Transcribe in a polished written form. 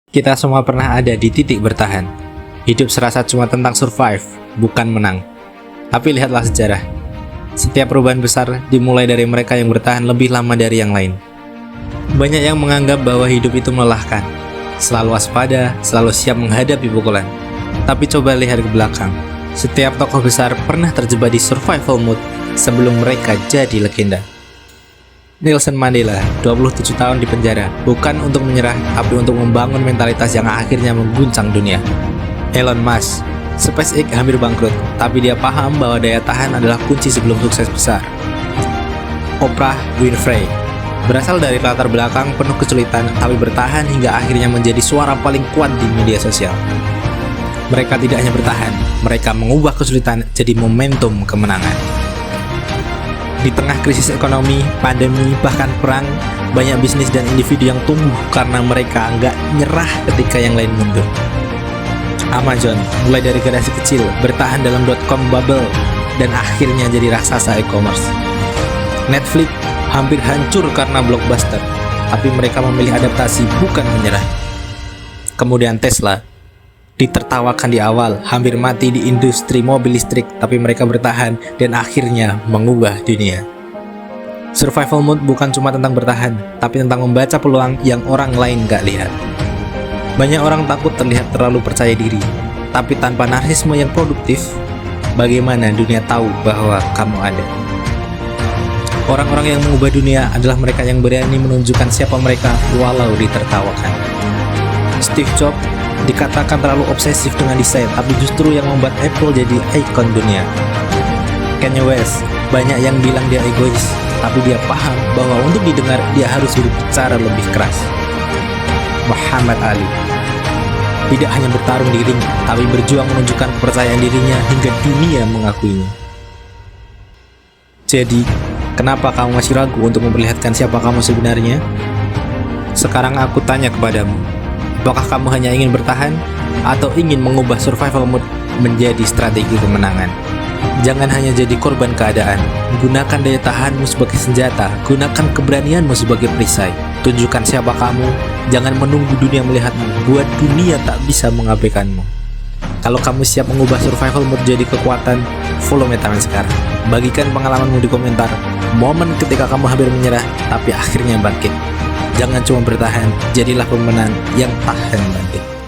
Kita semua pernah ada di titik bertahan. Hidup serasa cuma tentang survive, bukan menang. Tapi lihatlah sejarah. Setiap perubahan besar dimulai dari mereka yang bertahan lebih lama dari yang lain. Banyak yang menganggap bahwa hidup itu melelahkan. Selalu waspada, selalu siap menghadapi pukulan. Tapi coba lihat ke belakang. Setiap tokoh besar pernah terjebak di survival mode sebelum mereka jadi legenda. Nelson Mandela, 27 tahun di penjara, bukan untuk menyerah, tapi untuk membangun mentalitas yang akhirnya mengguncang dunia. Elon Musk, SpaceX hampir bangkrut, tapi dia paham bahwa daya tahan adalah kunci sebelum sukses besar. Oprah Winfrey, berasal dari latar belakang penuh kesulitan, tapi bertahan hingga akhirnya menjadi suara paling kuat di media sosial. Mereka tidak hanya bertahan, mereka mengubah kesulitan jadi momentum kemenangan. Di tengah krisis ekonomi, pandemi, bahkan perang, banyak bisnis dan individu yang tumbuh karena mereka nggak nyerah ketika yang lain mundur. Amazon, mulai dari garasi kecil, bertahan dalam .com bubble, dan akhirnya jadi raksasa e-commerce. Netflix hampir hancur karena blockbuster, tapi mereka memilih adaptasi bukan menyerah. Kemudian Tesla, ditertawakan di awal, hampir mati di industri mobil listrik, tapi mereka bertahan dan akhirnya mengubah dunia. Survival mode bukan cuma tentang bertahan, tapi tentang membaca peluang yang orang lain gak lihat. Banyak orang takut terlihat terlalu percaya diri, tapi tanpa narsisme yang produktif, bagaimana dunia tahu bahwa kamu ada? Orang-orang yang mengubah dunia adalah mereka yang berani menunjukkan siapa mereka walau ditertawakan. Steve Jobs dikatakan terlalu obsesif dengan desain, tapi justru yang membuat Apple jadi ikon dunia. Kanye West, banyak yang bilang dia egois, tapi dia paham bahwa untuk didengar dia harus berbicara lebih keras. Muhammad Ali, tidak hanya bertarung di ring, tapi berjuang menunjukkan kepercayaan dirinya hingga dunia mengakuinya. Jadi, kenapa kamu masih ragu untuk memperlihatkan siapa kamu sebenarnya? Sekarang aku tanya kepadamu, apakah kamu hanya ingin bertahan atau ingin mengubah survival mode menjadi strategi kemenangan? Jangan hanya jadi korban keadaan. Gunakan daya tahanmu sebagai senjata. Gunakan keberanianmu sebagai perisai. Tunjukkan siapa kamu. Jangan menunggu dunia melihatmu. Buat dunia tak bisa mengabaikanmu. Kalau kamu siap mengubah survival mode jadi kekuatan, follow Metaman sekarang. Bagikan pengalamanmu di komentar. Momen ketika kamu hampir menyerah, tapi akhirnya bangkit. Jangan cuma bertahan, jadilah pemenang yang tahan bangkit.